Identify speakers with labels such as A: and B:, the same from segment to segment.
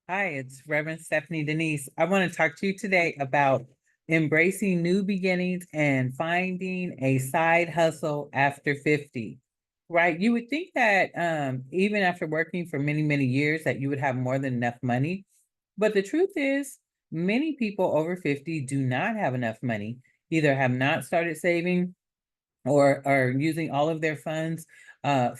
A: Hi, it's Reverend Stephanie Denise. I want to talk to you today about embracing new beginnings and finding a side hustle after 50. Right? You would think that even after working for many, many years that you would have more than enough money. But the truth is, many people over 50 do not have enough money, either have not started saving or are using all of their funds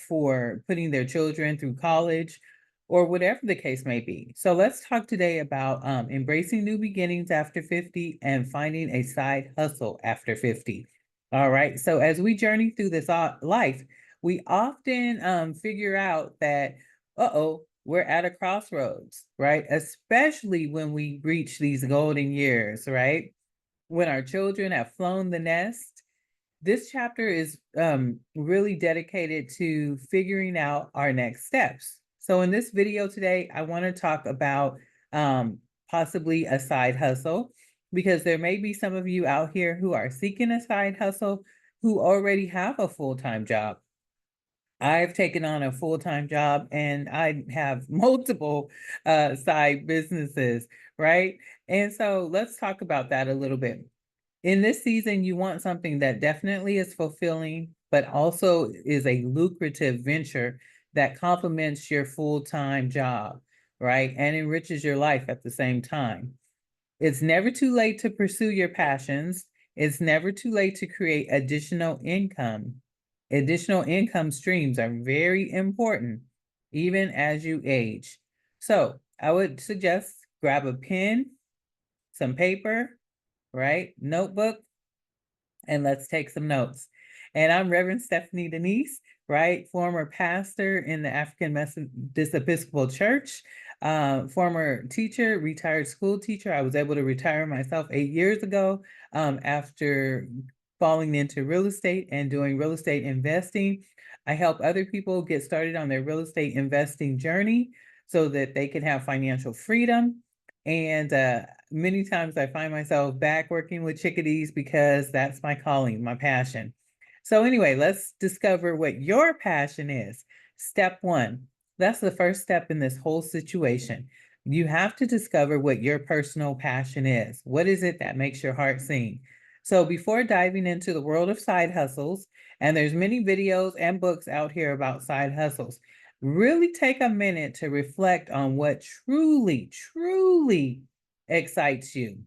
A: for putting their children through college or whatever the case may be. So let's talk today about embracing new beginnings after 50 and finding a side hustle after 50. All right. So as we journey through this life, we often figure out that, we're at a crossroads, right? Especially when we reach these golden years, right? When our children have flown the nest. This chapter is really dedicated to figuring out our next steps. So in this video today, I want to talk about possibly a side hustle, because there may be some of you out here who are seeking a side hustle who already have a full-time job. I've taken on a full-time job and I have multiple side businesses, right? And so let's talk about that a little bit. In this season, you want something that definitely is fulfilling, but also is a lucrative venture that complements your full-time job, right? And enriches your life at the same time. It's never too late to pursue your passions. It's never too late to create additional income. Additional income streams are very important, even as you age. So I would suggest grab a pen, some paper, right? Notebook, and let's take some notes. And I'm Reverend Stephanie Denise, right? Former pastor in the African Methodist Episcopal Church, former teacher, retired school teacher. I was able to retire myself 8 years ago after falling into real estate and doing real estate investing. I help other people get started on their real estate investing journey so that they can have financial freedom. And many times I find myself back working with chickadees because that's my calling, my passion. So anyway, let's discover what your passion is. Step one, that's the first step in this whole situation. You have to discover what your personal passion is. What is it that makes your heart sing? So before diving into the world of side hustles, and there's many videos and books out here about side hustles, really take a minute to reflect on what truly, truly excites you.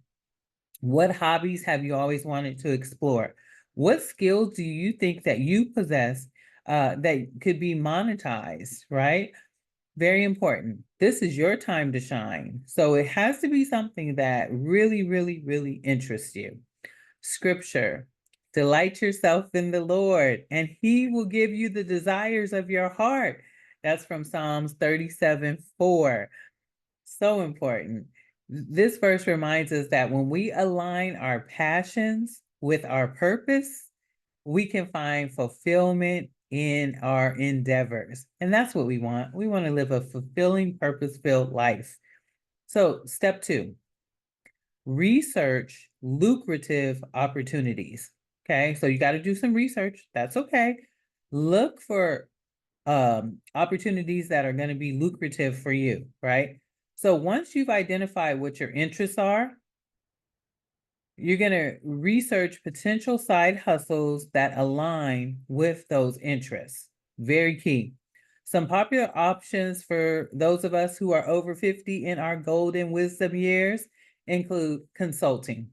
A: What hobbies have you always wanted to explore? What skills do you think that you possess that could be monetized, right? Very important. This is your time to shine. So it has to be something that really, really, really interests you. Scripture. Delight yourself in the Lord, and he will give you the desires of your heart. That's from Psalms 37:4. So important. This verse reminds us that when we align our passions with our purpose, we can find fulfillment in our endeavors. And that's what we want. We want to live a fulfilling, purpose-filled life. So, step two, research lucrative opportunities. Okay, so you got to do some research. That's okay. Look for opportunities that are going to be lucrative for you, right? So once you've identified what your interests are, you're going to research potential side hustles that align with those interests. Very key. Some popular options for those of us who are over 50 in our golden wisdom years include consulting.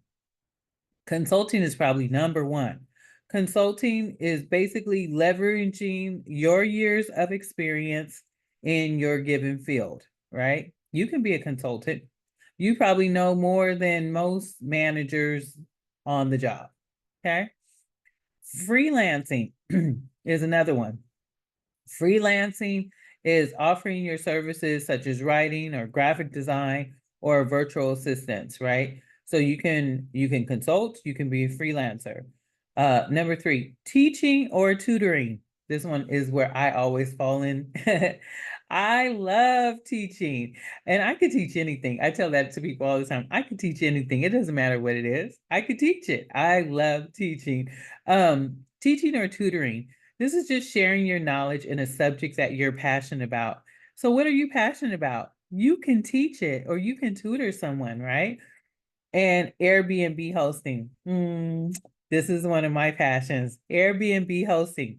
A: Consulting is probably number one. Consulting is basically leveraging your years of experience in your given field, right? You can be a consultant. You probably know more than most managers on the job, okay? Freelancing is another one. Freelancing is offering your services such as writing or graphic design or virtual assistants, right? So you can consult, you can be a freelancer. Number three, teaching or tutoring. This one is where I always fall in. I love teaching, and I could teach anything. I tell that to people all the time. I could teach anything. It doesn't matter what it is. I could teach it. I love teaching. Teaching or tutoring. This is just sharing your knowledge in a subject that you're passionate about. So what are you passionate about? you can teach it or you can tutor someone, right? And Airbnb hosting. This is one of my passions. Airbnb hosting.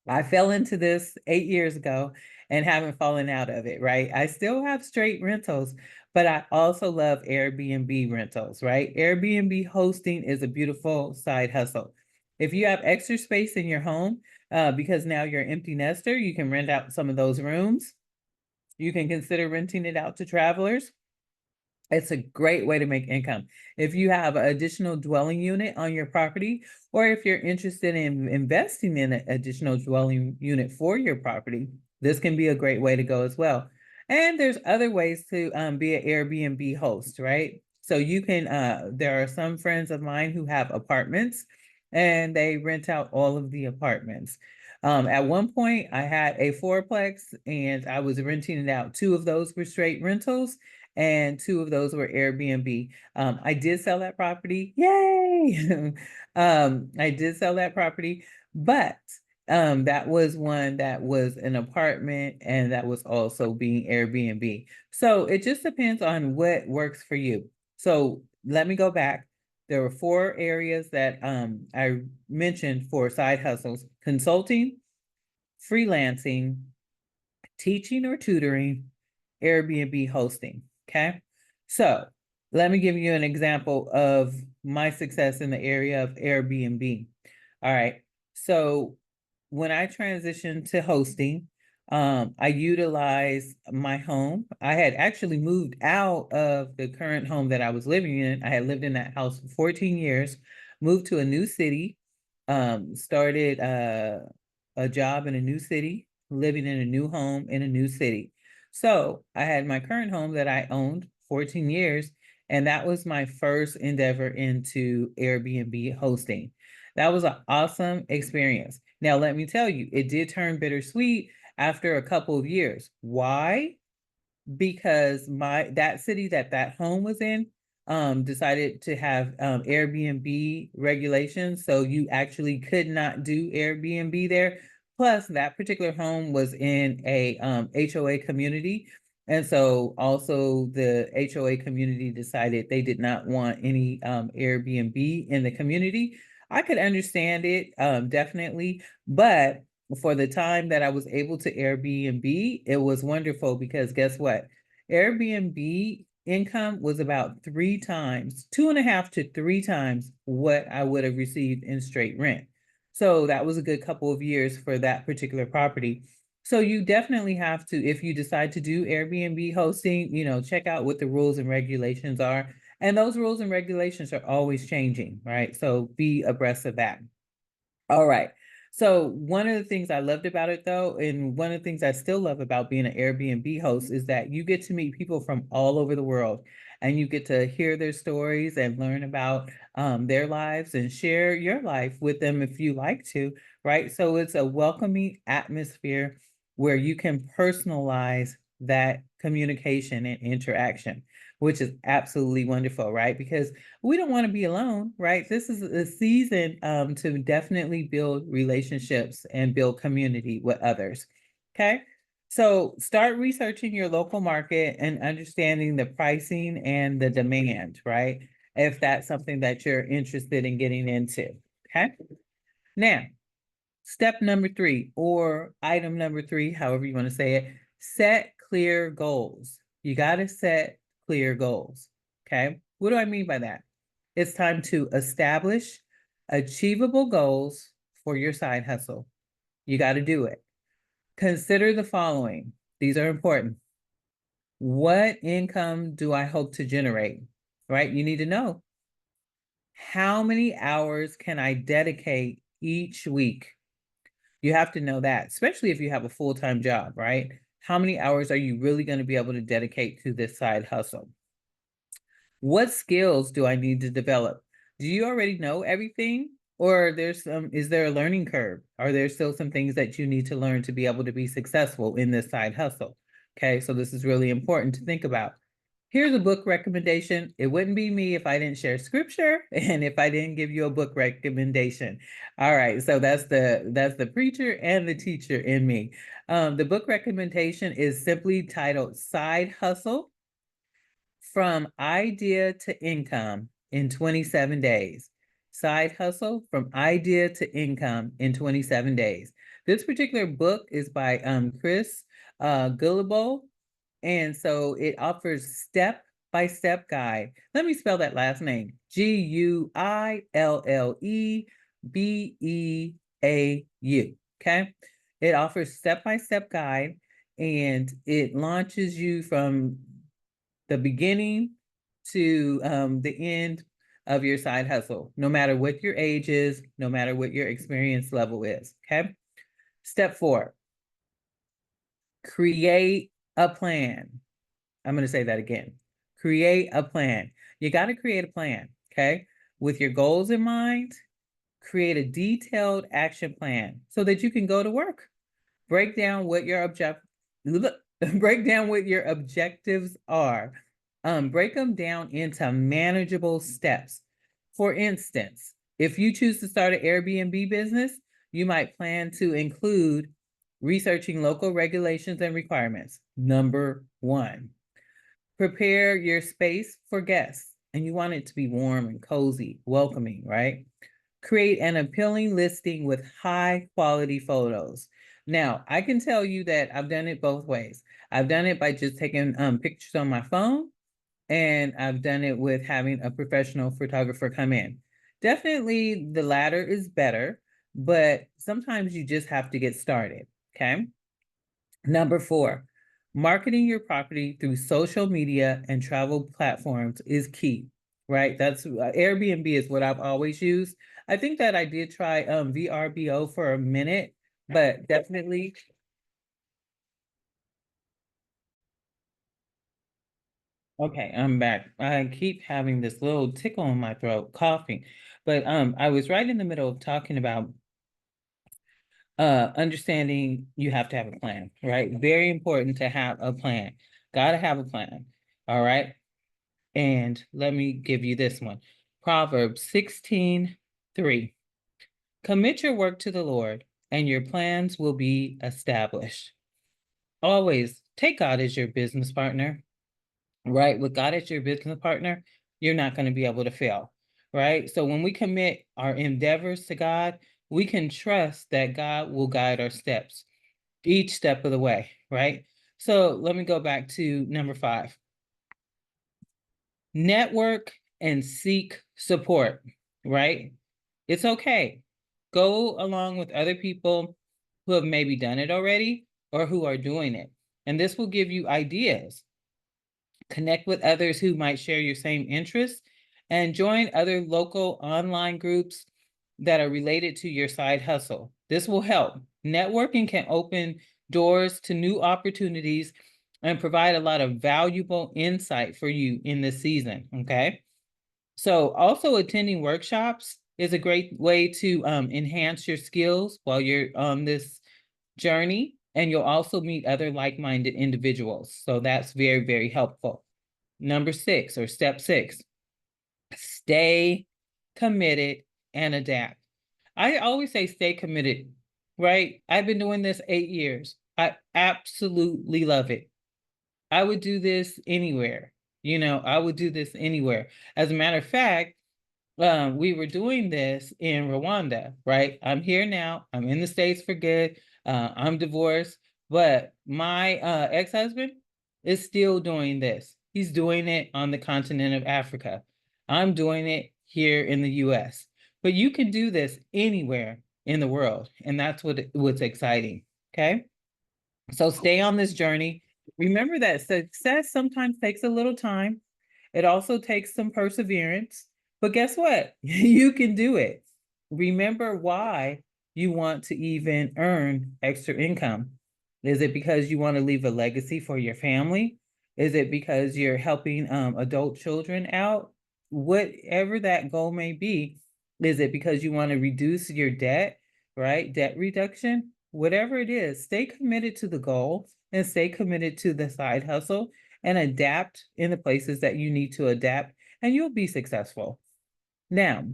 A: I fell into this 8 years ago and haven't fallen out of it, right? I still have straight rentals, but I also love Airbnb rentals, right? Airbnb hosting is a beautiful side hustle. If you have extra space in your home, because now you're an empty nester, you can rent out some of those rooms. You can consider renting it out to travelers. It's a great way to make income. If you have an additional dwelling unit on your property, or if you're interested in investing in an additional dwelling unit for your property, this can be a great way to go as well. And there's other ways to be an Airbnb host, right? So you can, there are some friends of mine who have apartments and they rent out all of the apartments. At one point, I had a fourplex and I was renting it out. Two of those were straight rentals and two of those were Airbnb. I did sell that property. Yay! I did sell that property, but that was one that was an apartment and that was also being Airbnb. So it just depends on what works for you. So let me go back. There were 4 areas that I mentioned for side hustles: consulting, freelancing, teaching or tutoring, Airbnb hosting. Okay. So let me give you an example of my success in the area of Airbnb. All right. So when I transitioned to hosting, I utilized my home. I had actually moved out of the current home that I was living in. I had lived in that house for 14 years, moved to a new city, started a job in a new city, living in a new home in a new city. So I had my current home that I owned 14 years, and that was my first endeavor into Airbnb hosting. That was an awesome experience. Now, let me tell you, it did turn bittersweet after a couple of years. Why? Because that city that home was in decided to have Airbnb regulations, so you actually could not do Airbnb there. Plus, that particular home was in a HOA community, and so also the HOA community decided they did not want any Airbnb in the community. I could understand it, definitely, but for the time that I was able to Airbnb, it was wonderful because guess what? Airbnb income was about 3 times, 2.5 to 3 times what I would have received in straight rent. So that was a good couple of years for that particular property. So you definitely have to, if you decide to do Airbnb hosting, check out what the rules and regulations are. And those rules and regulations are always changing, right? So be abreast of that. All right. So one of the things I loved about it though, and one of the things I still love about being an Airbnb host is that you get to meet people from all over the world and you get to hear their stories and learn about their lives and share your life with them if you like to, right? So it's a welcoming atmosphere where you can personalize that communication and interaction, which is absolutely wonderful, right? Because we don't want to be alone, right? This is a season to definitely build relationships and build community with others. Okay. So start researching your local market and understanding the pricing and the demand, right? If that's something that you're interested in getting into. Okay. Now, step number 3 or item number 3, however you want to say it, set clear goals. You got to set clear goals. Okay. What do I mean by that? It's time to establish achievable goals for your side hustle. You got to do it. Consider the following. These are important. What income do I hope to generate? Right? You need to know. How many hours can I dedicate each week? You have to know that, especially if you have a full-time job, right? How many hours are you really going to be able to dedicate to this side hustle? What skills do I need to develop? Do you already know everything? Or is there a learning curve? Are there still some things that you need to learn to be able to be successful in this side hustle? Okay, so this is really important to think about. Here's a book recommendation. It wouldn't be me if I didn't share scripture and if I didn't give you a book recommendation. All right, so that's the preacher and the teacher in me. The book recommendation is simply titled Side Hustle: From Idea to Income in 27 Days. Side Hustle: From Idea to Income in 27 Days. This particular book is by Chris Guillebeau, and so it offers step-by-step guide. Let me spell that last name. Guillebeau. Okay. It offers step-by-step guide, and it launches you from the beginning to the end of your side hustle, no matter what your age is, no matter what your experience level is. Okay. Step 4, create a plan. I'm going to say that again. Create a plan. You got to create a plan, okay? With your goals in mind, create a detailed action plan so that you can go to work. Break down what your objectives are. Break them down into manageable steps. For instance, if you choose to start an Airbnb business, you might plan to include researching local regulations and requirements. Number 1. Prepare your space for guests, and you want it to be warm and cozy, welcoming, right? Create an appealing listing with high quality photos. Now, I can tell you that I've done it both ways. I've done it by just taking pictures on my phone, and I've done it with having a professional photographer come in. Definitely the latter is better, but sometimes you just have to get started, okay? Number 4, marketing your property through social media and travel platforms is key, right? That's Airbnb is what I've always used. I think that I did try VRBO for a minute, but definitely. Okay, I'm back. I keep having this little tickle in my throat, coughing. But I was right in the middle of talking about understanding you have to have a plan, right? Very important to have a plan. Gotta have a plan. All right. And let me give you this one. Proverbs 16:3. Commit your work to the Lord, and your plans will be established. Always take God as your business partner, right? With God as your business partner, you're not going to be able to fail, right? So when we commit our endeavors to God, we can trust that God will guide our steps each step of the way, right? So let me go back to number 5. Network and seek support, right? It's okay. Go along with other people who have maybe done it already or who are doing it. And this will give you ideas. Connect with others who might share your same interests and join other local online groups that are related to your side hustle. This will help. Networking can open doors to new opportunities and provide a lot of valuable insight for you in this season, okay? So also attending workshops is a great way to enhance your skills while you're on this journey, and you'll also meet other like-minded individuals. So that's very, very helpful. Number 6, or step 6, stay committed and adapt. I always say stay committed, right? I've been doing this 8 years. I absolutely love it. I would do this anywhere. I would do this anywhere. As a matter of fact, we were doing this in Rwanda, right? I'm here now. I'm in the States for good. I'm divorced, but my ex-husband is still doing this. He's doing it on the continent of Africa. I'm doing it here in the US. But you can do this anywhere in the world, and that's what's exciting, okay? So stay on this journey. Remember that success sometimes takes a little time. It also takes some perseverance, but guess what? You can do it. Remember why you want to even earn extra income. Is it because you want to leave a legacy for your family? Is it because you're helping adult children out? Whatever that goal may be, is it because you want to reduce your debt, right? Debt reduction, whatever it is, stay committed to the goal and stay committed to the side hustle. and adapt in the places that you need to adapt, and you'll be successful. Now,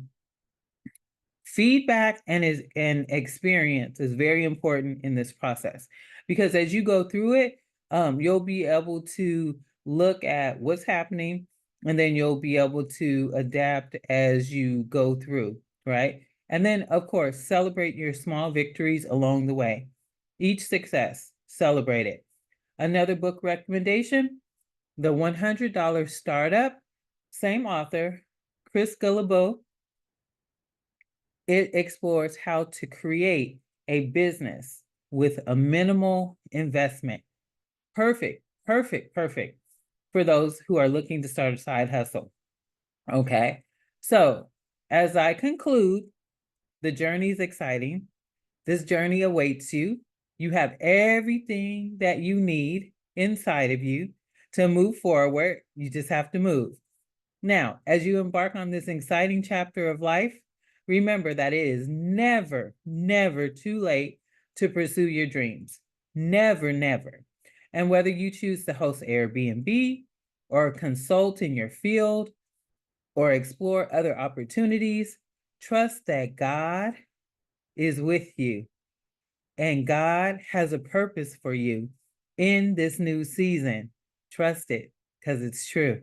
A: feedback and experience is very important in this process, because as you go through it, you'll be able to look at what's happening, and then you'll be able to adapt as you go through, right? And then, of course, celebrate your small victories along the way. Each success, celebrate it. Another book recommendation, The $100 Startup, same author, Chris Guillebeau. It explores how to create a business with a minimal investment. Perfect, perfect, perfect for those who are looking to start a side hustle. Okay, so as I conclude, the journey is exciting. This journey awaits you. You have everything that you need inside of you to move forward. You just have to move. Now, as you embark on this exciting chapter of life, remember that it is never, never too late to pursue your dreams. Never, never. And whether you choose to host Airbnb or consult in your field or explore other opportunities, trust that God is with you and God has a purpose for you in this new season. Trust it, because it's true.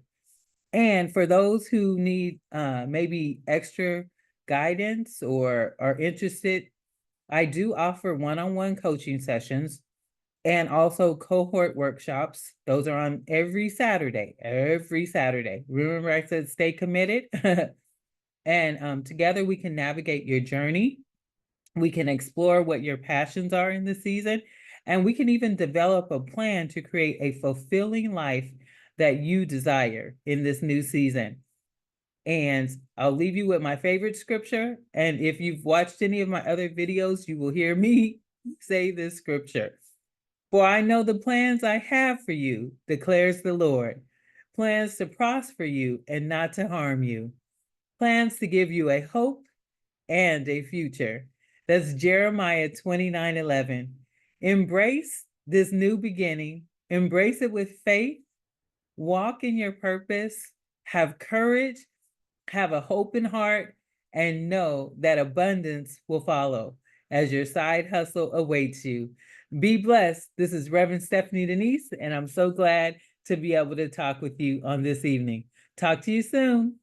A: And for those who need maybe extra guidance or are interested, I do offer one-on-one coaching sessions and also cohort workshops. Those are on every Saturday. Remember I said stay committed? And together we can navigate your journey. We can explore what your passions are in the season, and we can even develop a plan to create a fulfilling life that you desire in this new season. And I'll leave you with my favorite scripture. And if you've watched any of my other videos, you will hear me say this scripture. For I know the plans I have for you, declares the Lord. Plans to prosper you and not to harm you. Plans to give you a hope and a future. That's Jeremiah 29:11. Embrace this new beginning. Embrace it with faith. Walk in your purpose. Have courage. Have a hope in heart. And know that abundance will follow as your side hustle awaits you. Be blessed. This is Reverend Stephanie Denise, and I'm so glad to be able to talk with you on this evening. Talk to you soon.